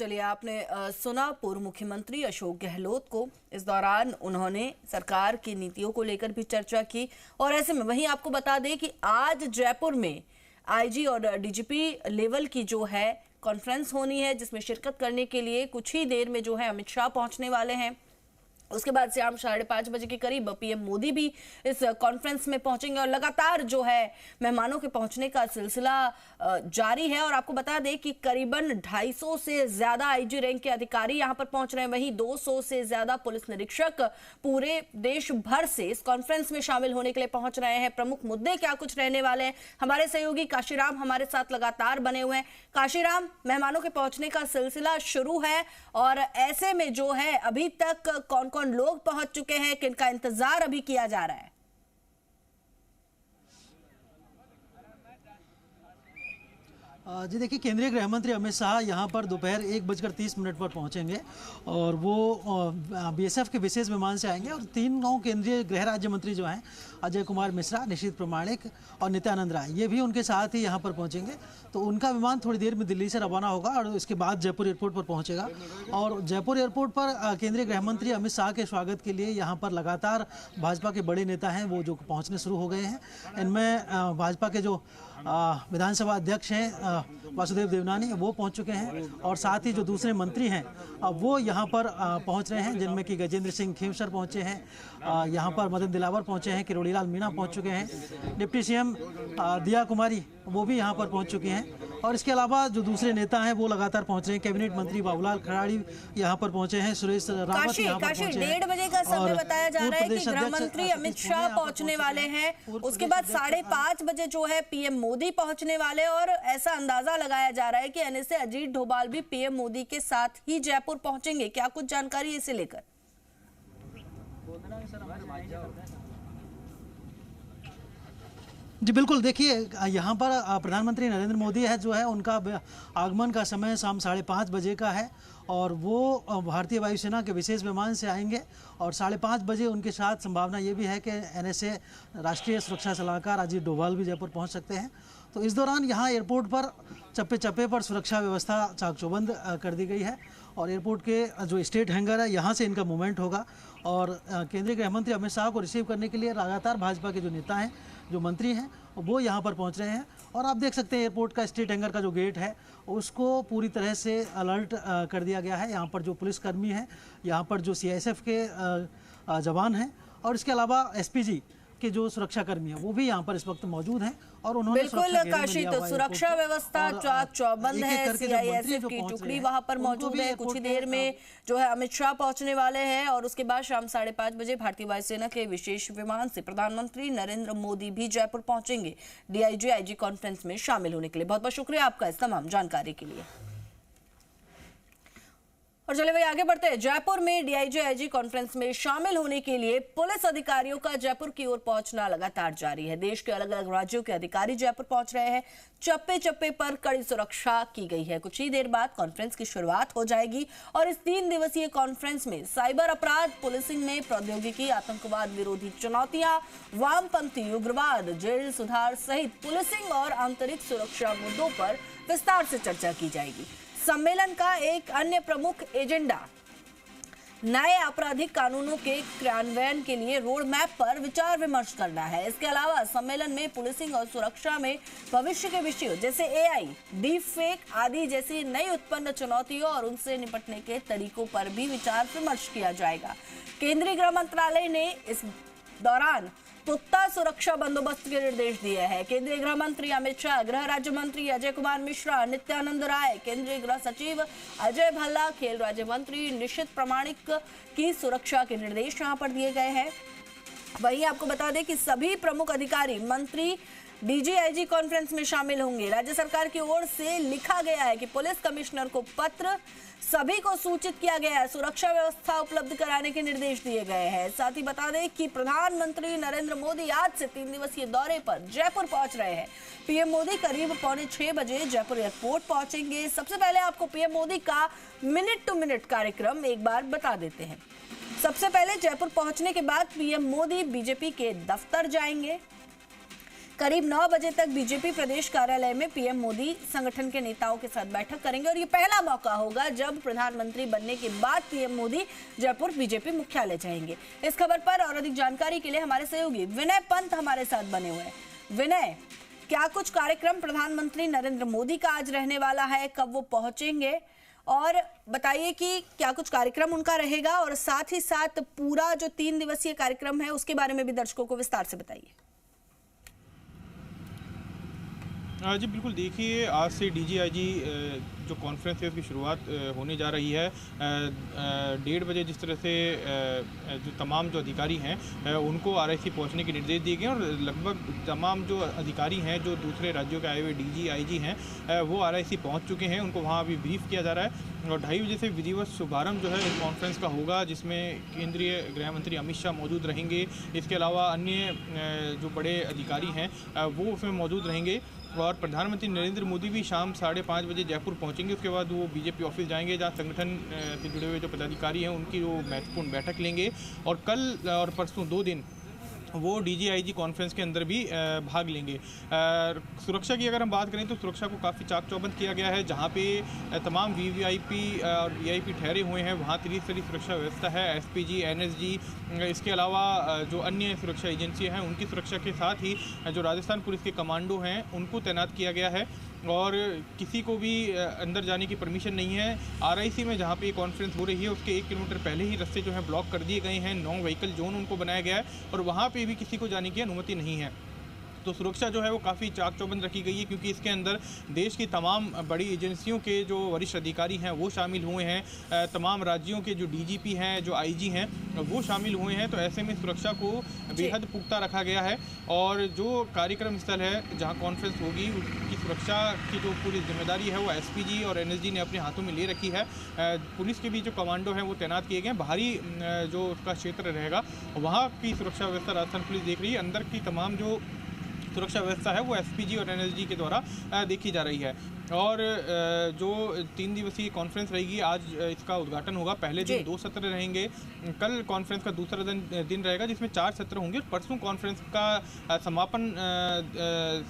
चलिए, आपने सुना पूर्व मुख्यमंत्री अशोक गहलोत को। इस दौरान उन्होंने सरकार की नीतियों को लेकर भी चर्चा की। और ऐसे में वहीं आपको बता दें कि आज जयपुर में आईजी और डीजीपी लेवल की जो है कॉन्फ्रेंस होनी है, जिसमें शिरकत करने के लिए कुछ ही देर में जो है अमित शाह पहुंचने वाले हैं। उसके बाद शाम 5:30 बजे के करीब पीएम मोदी भी इस कॉन्फ्रेंस में पहुंचेंगे और लगातार जो है मेहमानों के पहुंचने का सिलसिला जारी है। और आपको बता दें कि करीबन 250 से ज्यादा आईजी रैंक के अधिकारी यहां पर पहुंच रहे हैं। वहीं 200 से ज्यादा पुलिस निरीक्षक पूरे देश भर से इस कॉन्फ्रेंस में शामिल होने के लिए पहुंच रहे हैं। प्रमुख मुद्दे क्या कुछ रहने वाले हैं, हमारे सहयोगी काशीराम हमारे साथ लगातार बने हुए हैं। काशीराम, मेहमानों के पहुंचने का सिलसिला शुरू है और ऐसे में जो है अभी तक कौन कौन लोग पहुंच चुके हैं, किनका इंतजार अभी किया जा रहा है? जी देखिए, केंद्रीय गृह मंत्री अमित शाह यहाँ पर दोपहर 1:30 पर पहुँचेंगे और वो बीएसएफ के विशेष विमान से आएंगे। और तीनों केंद्रीय गृह राज्य मंत्री जो हैं, अजय कुमार मिश्रा, निशीथ प्रामाणिक और नित्यानंद राय, ये भी उनके साथ ही यहाँ पर पहुँचेंगे। तो उनका विमान थोड़ी देर में दिल्ली से रवाना होगा और इसके बाद जयपुर एयरपोर्ट पर पहुँचेगा। और जयपुर एयरपोर्ट पर केंद्रीय गृह मंत्री अमित शाह के स्वागत के लिए यहाँ पर लगातार भाजपा के बड़े नेता हैं वो जो पहुँचने शुरू हो गए हैं। इनमें भाजपा के जो विधानसभा अध्यक्ष हैं वासुदेव देवनानी, वो पहुंच चुके हैं। और साथ ही जो दूसरे मंत्री हैं वो यहाँ पर पहुंच रहे हैं, जिनमें कि गजेंद्र सिंह खेमसर पहुंचे हैं, यहाँ पर मदन दिलावर पहुंचे हैं, किरोड़ी लाल मीणा पहुंच चुके हैं, डिप्टी सीएम दिया कुमारी वो भी यहाँ पर पहुंच चुके हैं। और इसके अलावा जो दूसरे नेता हैं वो लगातार पहुंच रहे हैं। कैबिनेट मंत्री बाबूलाल खराड़ी यहाँ पर पहुंचे हैं, सुरेश रावत यहाँ पर पहुंचे हैं। 1:30 बजे का समय बताया जा रहा है कि गृह मंत्री अमित शाह पहुंचने वाले हैं। उसके बाद 5:30 बजे जो है पीएम मोदी पहुंचने वाले। और ऐसा अंदाजा लगाया जा रहा है कि एनएसए अजीत डोभाल भी पीएम मोदी के साथ ही जयपुर पहुंचेंगे। क्या कुछ जानकारी इसे लेकर? जी बिल्कुल, देखिए यहाँ पर प्रधानमंत्री नरेंद्र मोदी है जो है उनका आगमन का समय शाम 5:30 बजे का है। और वो भारतीय वायुसेना के विशेष विमान से आएंगे और 5:30 बजे उनके साथ संभावना ये भी है कि एनएसए राष्ट्रीय सुरक्षा सलाहकार अजीत डोभाल भी जयपुर पहुँच सकते हैं। तो इस दौरान यहाँ एयरपोर्ट पर चप्पे चप्पे पर सुरक्षा व्यवस्था चाक चौबंद कर दी गई है। और एयरपोर्ट के जो स्टेट हैंगर है यहाँ से इनका मूवमेंट होगा। और केंद्रीय गृह मंत्री अमित शाह को रिसीव करने के लिए लगातार भाजपा के जो नेता हैं, जो मंत्री हैं, वो यहाँ पर पहुँच रहे हैं। और आप देख सकते हैं एयरपोर्ट का स्टेट हैंगर का जो गेट है उसको पूरी तरह से अलर्ट कर दिया गया है। यहाँ पर जो पुलिसकर्मी हैं, यहाँ पर जो सीआईएसएफ के जवान हैं और इसके अलावा एसपीजी के जो सुरक्षा कर्मी हैं वो भी यहाँ पर इस वक्त मौजूद हैं। और उन्होंने बिल्कुल काशी, तो सुरक्षा व्यवस्था चाक चौबंद है। सीआईएसएफ की टुकड़ी वहां पर मौजूद है। कुछ ही देर में जो है अमित शाह पहुंचने वाले हैं और उसके बाद शाम 5:30 बजे भारतीय वायुसेना के विशेष विमान से प्रधानमंत्री नरेंद्र मोदी भी जयपुर पहुंचेंगे डीआईजी आईजी कॉन्फ्रेंस में शामिल होने के लिए। बहुत बहुत शुक्रिया आपका इस तमाम जानकारी के लिए। और चलिए भाई आगे बढ़ते हैं। जयपुर में डीआईजी आईजी कॉन्फ्रेंस में शामिल होने के लिए पुलिस अधिकारियों का जयपुर की ओर पहुंचना लगातार जारी है। देश के अलग अलग राज्यों के अधिकारी जयपुर पहुंच रहे हैं। चप्पे चप्पे पर कड़ी सुरक्षा की गई है। कुछ ही देर बाद कॉन्फ्रेंस की शुरुआत हो जाएगी और इस 3 दिवसीय कॉन्फ्रेंस में साइबर अपराध, पुलिसिंग में प्रौद्योगिकी, आतंकवाद विरोधी चुनौतियां, वामपंथी उग्रवाद, जेल सुधार सहित पुलिसिंग और आंतरिक सुरक्षा मुद्दों पर विस्तार से चर्चा की जाएगी। सम्मेलन का एक अन्य प्रमुख एजेंडा नए आपराधिक कानूनों के क्रियान्वयन के लिए रोड मैप पर विचार विमर्श करना है। इसके अलावा सम्मेलन में पुलिसिंग और सुरक्षा में भविष्य के विषयों जैसे एआई, डीप फेक आदि जैसी नई उत्पन्न चुनौतियों और उनसे निपटने के तरीकों पर भी विचार विमर्श किया जाएगा। केंद्रीय गृह मंत्रालय ने इस दौरान पुख्ता सुरक्षा बंदोबस्त के निर्देश दिए हैं। केंद्रीय गृह मंत्री अमित शाह, गृह राज्य मंत्री अजय कुमार मिश्रा, नित्यानंद राय, केंद्रीय गृह सचिव अजय भल्ला, खेल राज्य मंत्री निशीथ प्रामाणिक की सुरक्षा के निर्देश यहां पर दिए गए हैं। वहीं आपको बता दें कि सभी प्रमुख अधिकारी मंत्री डीजीआईजी कॉन्फ्रेंस में शामिल होंगे। राज्य सरकार की ओर से लिखा गया है कि पुलिस कमिश्नर को पत्र सभी को सूचित किया गया है। सुरक्षा व्यवस्था उपलब्ध कराने के निर्देश दिए गए हैं। साथ ही बता दें कि प्रधानमंत्री नरेंद्र मोदी आज से 3 दिवसीय दौरे पर जयपुर पहुंच रहे हैं। पीएम मोदी करीब 5:45 बजे जयपुर एयरपोर्ट पहुंचेंगे। सबसे पहले आपको पीएम मोदी का मिनट टू मिनट कार्यक्रम एक बार बता देते हैं। सबसे पहले जयपुर पहुंचने के बाद पीएम मोदी बीजेपी के दफ्तर जाएंगे। करीब 9 बजे तक बीजेपी प्रदेश कार्यालय में पीएम मोदी संगठन के नेताओं के साथ बैठक करेंगे और ये पहला मौका होगा जब प्रधानमंत्री बनने के बाद पीएम मोदी जयपुर बीजेपी मुख्यालय जाएंगे। इस खबर पर और अधिक जानकारी के लिए हमारे सहयोगी विनय पंत हमारे साथ बने हुए हैं। विनय, क्या कुछ कार्यक्रम प्रधानमंत्री नरेंद्र मोदी का आज रहने वाला है, कब वो पहुंचेंगे, और बताइए कि क्या कुछ कार्यक्रम उनका रहेगा, और साथ ही साथ पूरा जो 3 दिवसीय कार्यक्रम है उसके बारे में भी दर्शकों को विस्तार से बताइए। जी बिल्कुल, देखिए आज से डीजीआईजी जो कॉन्फ्रेंस है उसकी शुरुआत होने जा रही है। 1:30 बजे जिस तरह से जो तमाम जो अधिकारी हैं उनको आरआईसी पहुंचने के निर्देश दिए गए और लगभग तमाम जो अधिकारी हैं जो दूसरे राज्यों के आए हुए डीजीआईजी हैं वो आरआईसी पहुंच चुके हैं। उनको वहां अभी ब्रीफ किया जा रहा है और 2:30 बजे से विधिवत शुभारंभ जो है इस कॉन्फ्रेंस का होगा, जिसमें केंद्रीय गृह मंत्री अमित शाह मौजूद रहेंगे। इसके अलावा अन्य जो बड़े अधिकारी हैं वो उसमें मौजूद रहेंगे और प्रधानमंत्री नरेंद्र मोदी भी शाम 5:30 बजे जयपुर पहुंचेंगे। उसके बाद वो बीजेपी ऑफिस जाएंगे जहां संगठन से जुड़े हुए जो पदाधिकारी हैं उनकी वो महत्वपूर्ण बैठक लेंगे और कल और परसों 2 दिन वो डीजीआईजी कॉन्फ्रेंस के अंदर भी भाग लेंगे। सुरक्षा की अगर हम बात करें तो सुरक्षा को काफ़ी चाक चौबंद किया गया है। जहां पे तमाम वीवीआईपी और वीआईपी ठहरे हुए हैं वहां त्रिस्तरीय सुरक्षा व्यवस्था है। एसपीजी, एनएसजी, इसके अलावा जो अन्य सुरक्षा एजेंसियां हैं उनकी सुरक्षा के साथ ही जो राजस्थान पुलिस के कमांडो हैं उनको तैनात किया गया है और किसी को भी अंदर जाने की परमिशन नहीं है। आरआईसी में जहाँ पे ये कॉन्फ्रेंस हो रही है उसके 1 किलोमीटर पहले ही रास्ते जो हैं ब्लॉक कर दिए गए हैं। 9 व्हीकल जोन उनको बनाया गया है और वहाँ पे भी किसी को जाने की अनुमति नहीं है। तो सुरक्षा जो है वो काफ़ी चाक चौबंद रखी गई है क्योंकि इसके अंदर देश की तमाम बड़ी एजेंसियों के जो वरिष्ठ अधिकारी हैं वो शामिल हुए हैं। तमाम राज्यों के जो डीजीपी हैं, जो आईजी हैं वो शामिल हुए हैं। तो ऐसे में सुरक्षा को बेहद पुख्ता रखा गया है और जो कार्यक्रम स्थल है जहां कॉन्फ्रेंस होगी उसकी सुरक्षा की जो पूरी जिम्मेदारी है वो एसपीजी और एनएसजी ने अपने हाथों में ले रखी है। पुलिस के भी जो कमांडो हैं वो तैनात किए गए हैं। बाहरी जो उसका क्षेत्र रहेगा वहाँ की सुरक्षा व्यवस्था राजस्थान पुलिस देख रही है। अंदर की तमाम जो सुरक्षा व्यवस्था है वो एसपीजी और एनएसजी के द्वारा देखी जा रही है। और जो 3 दिवसीय कॉन्फ्रेंस रहेगी, आज इसका उद्घाटन होगा। पहले दिन 2 सत्र रहेंगे, कल कॉन्फ्रेंस का दूसरा दिन रहेगा जिसमें 4 सत्र होंगे और परसों कॉन्फ्रेंस का समापन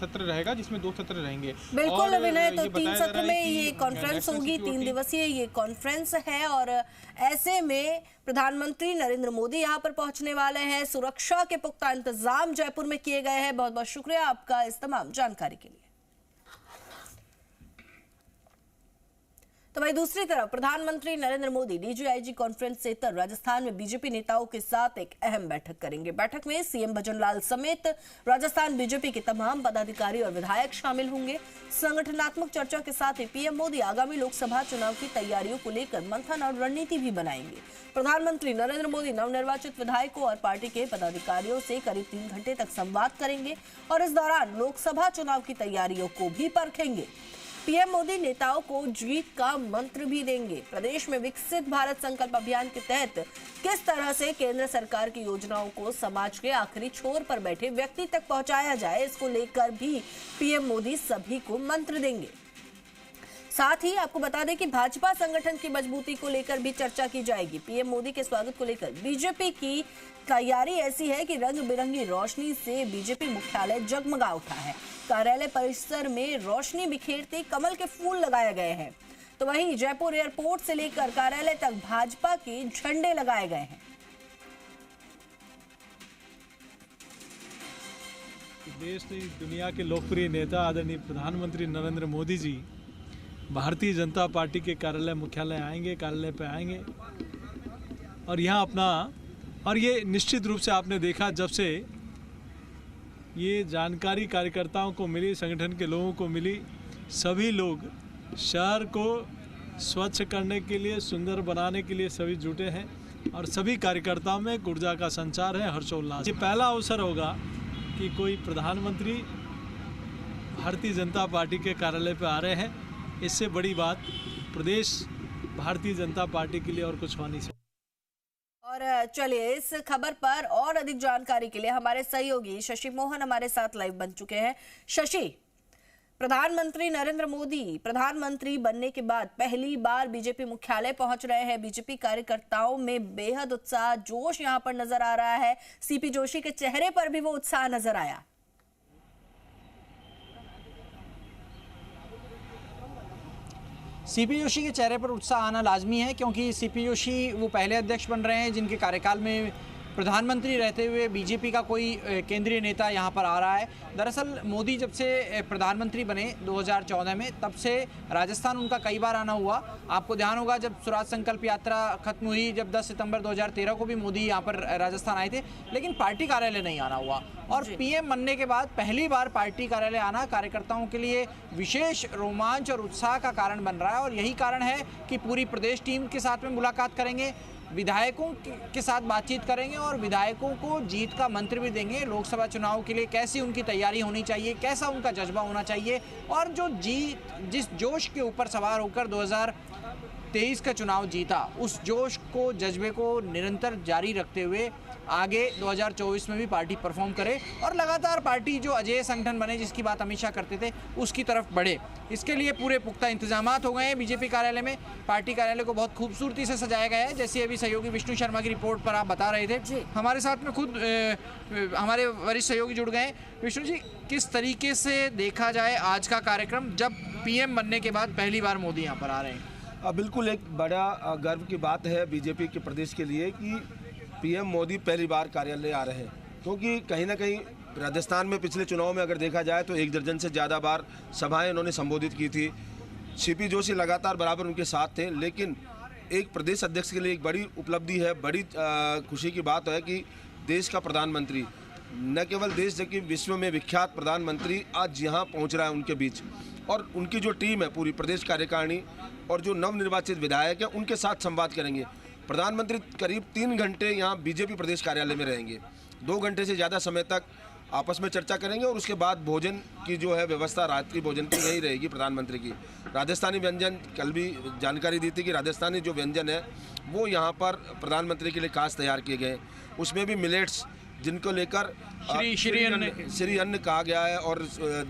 सत्र रहेगा जिसमें 2 सत्र रहेंगे। बिल्कुल विनय, तो 3 सत्र में ये कॉन्फ्रेंस होगी, 3 दिवसीय ये कॉन्फ्रेंस है और ऐसे में प्रधानमंत्री नरेंद्र मोदी यहाँ पर पहुंचने वाले हैं। सुरक्षा के पुख्ता इंतजाम जयपुर में किए गए हैं। बहुत बहुत शुक्रिया आपका इस तमाम जानकारी के लिए। तो वहीं दूसरी तरफ प्रधानमंत्री नरेंद्र मोदी डीजीआईजी कॉन्फ्रेंस से इतर राजस्थान में बीजेपी नेताओं के साथ एक अहम बैठक करेंगे। बैठक में सीएम भजनलाल समेत राजस्थान बीजेपी के तमाम पदाधिकारी और विधायक शामिल होंगे। संगठनात्मक चर्चा के साथ ही पीएम मोदी आगामी लोकसभा चुनाव की तैयारियों को लेकर मंथन और रणनीति भी बनाएंगे। प्रधानमंत्री नरेंद्र मोदी नवनिर्वाचित विधायकों और पार्टी के पदाधिकारियों से करीब 3 घंटे तक संवाद करेंगे और इस दौरान लोकसभा चुनाव की तैयारियों को भी परखेंगे। पीएम मोदी नेताओं को जीत का मंत्र भी देंगे। प्रदेश में विकसित भारत संकल्प अभियान के तहत किस तरह से केंद्र सरकार की योजनाओं को समाज के आखिरी छोर पर बैठे व्यक्ति तक पहुंचाया जाए, इसको लेकर भी पीएम मोदी सभी को मंत्र देंगे। साथ ही आपको बता दें कि भाजपा संगठन की मजबूती को लेकर भी चर्चा की जाएगी। पीएम मोदी के स्वागत को लेकर बीजेपी की तैयारी ऐसी है कि रंग बिरंगी रोशनी से बीजेपी मुख्यालय जगमगा उठा है। कार्यालय परिसर में रोशनी बिखेरते कमल के फूल लगाए गए हैं। तो वहीं जयपुर एयरपोर्ट से लेकर कार्यालय तक भाजपा के झंडे लगाए गए हैं। देश की दुनिया के लोकप्रिय नेता आदरणीय प्रधानमंत्री नरेंद्र मोदी जी भारतीय जनता पार्टी के कार्यालय मुख्यालय आएंगे, कार्यालय पे आएंगे और यहाँ अपना, और ये निश्चित रूप से आपने देखा जब से ये जानकारी कार्यकर्ताओं को मिली, संगठन के लोगों को मिली, सभी लोग शहर को स्वच्छ करने के लिए, सुंदर बनाने के लिए सभी जुटे हैं और सभी कार्यकर्ताओं में ऊर्जा का संचार है, हर्षोल्लास। ये पहला अवसर होगा कि कोई प्रधानमंत्री भारतीय जनता पार्टी के कार्यालय पे आ रहे हैं। इससे बड़ी बात प्रदेश भारतीय जनता पार्टी के लिए और कुछ होनी चाहिए। और चलिए इस खबर पर और अधिक जानकारी के लिए हमारे सहयोगी शशि मोहन हमारे साथ लाइव बन चुके हैं। शशि, प्रधानमंत्री नरेंद्र मोदी प्रधानमंत्री बनने के बाद पहली बार बीजेपी मुख्यालय पहुंच रहे हैं। बीजेपी कार्यकर्ताओं में बेहद उत्साह, जोश यहां पर नजर आ रहा है। सीपी जोशी के चेहरे पर भी वो उत्साह नजर आया। सीपी जोशी के चेहरे पर उत्साह आना लाजमी है, क्योंकि सीपी जोशी वो पहले अध्यक्ष बन रहे हैं जिनके कार्यकाल में प्रधानमंत्री रहते हुए बीजेपी का कोई केंद्रीय नेता यहाँ पर आ रहा है। दरअसल मोदी जब से प्रधानमंत्री बने 2014 में, तब से राजस्थान उनका कई बार आना हुआ। आपको ध्यान होगा जब स्वराज संकल्प यात्रा खत्म हुई, जब 10 सितंबर 2013 को भी मोदी यहाँ पर राजस्थान आए थे, लेकिन पार्टी कार्यालय नहीं आना हुआ। और पीएम बनने के बाद पहली बार पार्टी कार्यालय आना कार्यकर्ताओं के लिए विशेष रोमांच और उत्साह का कारण बन रहा है। और यही कारण है कि पूरी प्रदेश टीम के साथ में मुलाकात करेंगे, विधायकों के साथ बातचीत करेंगे और विधायकों को जीत का मंत्र भी देंगे। लोकसभा चुनाव के लिए कैसी उनकी तैयारी होनी चाहिए, कैसा उनका जज्बा होना चाहिए, और जो जिस जोश के ऊपर सवार होकर 2023 का चुनाव जीता, उस जोश को, जज्बे को निरंतर जारी रखते हुए आगे 2024 में भी पार्टी परफॉर्म करे और लगातार पार्टी जो अजेय संगठन बने, जिसकी बात अमित शाह करते थे, उसकी तरफ बढ़े। इसके लिए पूरे पुख्ता इंतजामात हो गए हैं बीजेपी कार्यालय में। पार्टी कार्यालय को बहुत खूबसूरती से सजाया गया है, जैसे अभी सहयोगी विष्णु शर्मा की रिपोर्ट पर आप बता रहे थे। हमारे साथ में खुद हमारे वरिष्ठ सहयोगी जुड़ गए हैं। विष्णु जी, किस तरीके से देखा जाए आज का कार्यक्रम, जब पीएम बनने के बाद पहली बार मोदी यहाँ पर आ रहे हैं? बिल्कुल एक बड़ा गर्व की बात है बीजेपी के प्रदेश के लिए कि पीएम मोदी पहली बार कार्यालय आ रहे हैं, क्योंकि कहीं ना कहीं राजस्थान में पिछले चुनाव में अगर देखा जाए तो 1 दर्जन से ज़्यादा बार सभाएं उन्होंने संबोधित की थी। सीपी जोशी लगातार बराबर उनके साथ थे, लेकिन एक प्रदेश अध्यक्ष के लिए एक बड़ी उपलब्धि है, बड़ी खुशी की बात है कि देश का प्रधानमंत्री, न केवल देश जबकि विश्व में विख्यात प्रधानमंत्री आज यहाँ पहुँच रहा है उनके बीच। और उनकी जो टीम है पूरी प्रदेश कार्यकारिणी और जो नवनिर्वाचित विधायक हैं उनके साथ संवाद करेंगे। प्रधानमंत्री करीब 3 घंटे यहाँ बीजेपी प्रदेश कार्यालय में रहेंगे, 2 घंटे से ज़्यादा समय तक आपस में चर्चा करेंगे और उसके बाद भोजन की जो है व्यवस्था रात्रि भोजन की यही रहेगी प्रधानमंत्री की। राजस्थानी व्यंजन, कल भी जानकारी दी थी कि राजस्थानी जो व्यंजन है वो यहाँ पर प्रधानमंत्री के लिए खास तैयार किए गए, उसमें भी मिलेट्स जिनको लेकर श्री अन्न कहा गया है और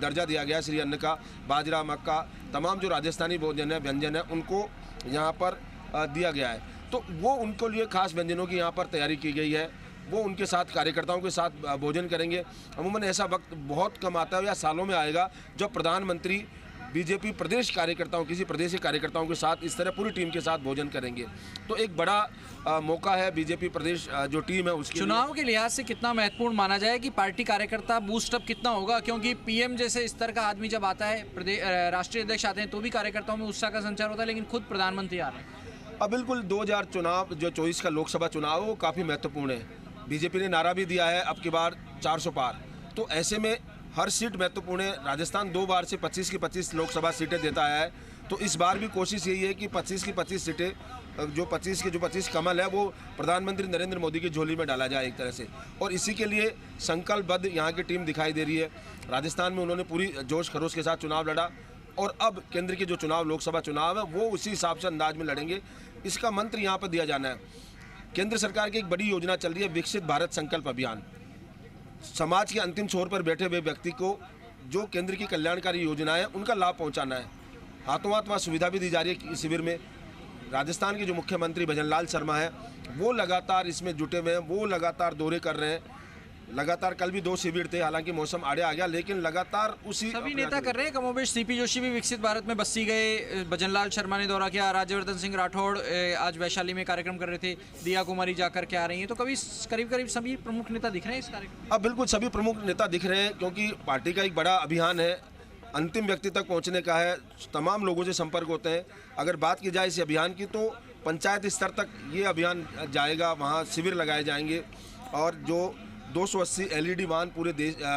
दर्जा दिया गया है श्री अन्न का, बाजरा, मक्का, तमाम जो राजस्थानी भोजन है, व्यंजन है, उनको यहाँ पर दिया गया है। तो वो उनको लिए खास व्यंजनों की यहाँ पर तैयारी की गई है। वो उनके साथ कार्यकर्ताओं के साथ भोजन करेंगे। अमूमन ऐसा वक्त बहुत कम आता है या सालों में आएगा जब प्रधानमंत्री बीजेपी प्रदेश कार्यकर्ताओं, किसी प्रदेश के कार्यकर्ताओं के साथ इस तरह पूरी टीम के साथ भोजन करेंगे। तो एक बड़ा मौका है बीजेपी प्रदेश जो टीम है उसके चुनाव के लिहाज से कितना महत्वपूर्ण माना जाए कि पार्टी कार्यकर्ता बूस्टअप कितना होगा, क्योंकि पीएम जैसे स्तर का आदमी जब आता है, राष्ट्रीय अध्यक्ष आते हैं तो भी कार्यकर्ताओं में उत्साह का संचार होता है, लेकिन खुद प्रधानमंत्री आ रहे हैं। अब बिल्कुल 2024 का लोकसभा चुनाव वो काफ़ी महत्वपूर्ण है। बीजेपी ने नारा भी दिया है अब की बार 400 पार, तो ऐसे में हर सीट महत्वपूर्ण है। राजस्थान 2 बार से 25 की 25 लोकसभा सीटें देता है, तो इस बार भी कोशिश यही है कि 25 की 25 सीटें, जो 25 कमल है वो प्रधानमंत्री नरेंद्र मोदी की झोली में डाला जाए एक तरह से। और इसी के लिए संकल्पबद्ध यहाँ की टीम दिखाई दे रही है। राजस्थान में उन्होंने पूरी जोश खरोश के साथ चुनाव लड़ा और अब केंद्र के जो चुनाव, लोकसभा चुनाव है, वो उसी हिसाब से अंदाज में लड़ेंगे। इसका मंत्र यहाँ पर दिया जाना है। केंद्र सरकार की एक बड़ी योजना चल रही है, विकसित भारत संकल्प अभियान। समाज के अंतिम छोर पर बैठे हुए व्यक्ति को जो केंद्र की कल्याणकारी योजनाएं उनका लाभ पहुंचाना है। हाथों हाथ वहाँ सुविधा भी दी जा रही है शिविर में। राजस्थान के जो मुख्यमंत्री भजनलाल शर्मा है वो लगातार इसमें जुटे हुए हैं, वो लगातार दौरे कर रहे हैं। लगातार कल भी 2 शिविर थे, हालांकि मौसम आड़े आ गया, लेकिन लगातार उसी सभी नेता कर रहे हैं। कमोबेश सीपी जोशी भी विकसित भारत में बस्सी गए, भजनलाल शर्मा ने दौरा किया, राज्यवर्धन सिंह राठौड़ आज वैशाली में कार्यक्रम कर रहे थे, दिया कुमारी जाकर के आ रही हैं। तो करीब सभी प्रमुख नेता दिख रहे हैं इस कार्यक्रम। अब बिल्कुल सभी प्रमुख नेता दिख रहे हैं, क्योंकि पार्टी का एक बड़ा अभियान है, अंतिम व्यक्ति तक पहुँचने का है। तमाम लोगों से संपर्क होते हैं। अगर बात की जाए इस अभियान की तो पंचायत स्तर तक ये अभियान जाएगा, वहाँ शिविर लगाए जाएंगे और जो 280 LED वाहन पूरे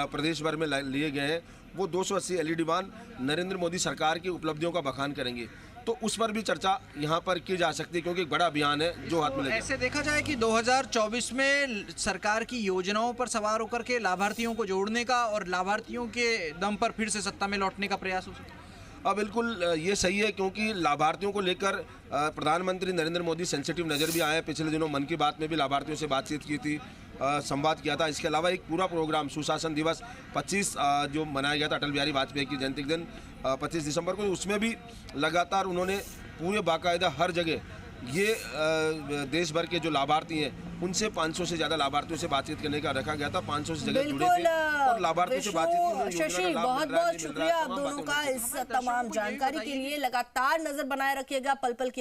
प्रदेश भर में लिए गए हैं, वो 280 LED वाहन नरेंद्र मोदी सरकार की उपलब्धियों का बखान करेंगे। तो उस पर भी चर्चा यहाँ पर की जा सकती है, क्योंकि एक बड़ा अभियान है जो हाथ में लेगा। ऐसे देखा जाए कि 2024 में सरकार की योजनाओं पर सवार होकर के लाभार्थियों को जोड़ने का और लाभार्थियों के दम पर फिर से सत्ता में लौटने का प्रयास हो सकता है। अब बिल्कुल ये सही है, क्योंकि लाभार्थियों को लेकर प्रधानमंत्री नरेंद्र मोदी सेंसिटिव नज़र भी आए हैं। पिछले दिनों मन की बात में भी लाभार्थियों से बातचीत की थी, संवाद किया था। इसके अलावा एक पूरा प्रोग्राम सुशासन दिवस 25 जो मनाया गया था अटल बिहारी वाजपेयी की जयंती के दिन 25 दिसंबर को, उसमें भी लगातार उन्होंने पूरे बाकायदा हर जगह ये देश भर के जो लाभार्थी हैं उनसे 500 से ज़्यादा लाभार्थियों से बातचीत करने का रखा गया था। 500 से जगह जुड़े थे बिल्कुल और लाभार्थियों से बातचीत की। उन्होंने योजना शशि, का लाभ बहुत मिल रहा है, बहुत नहीं मिल रहा है, शुक्रिया आप तमाम दोनों बातें का उन्होंने इस तमाम जानकारी के लिए। लगातार नजर बनाए रखिएगा, पल पल की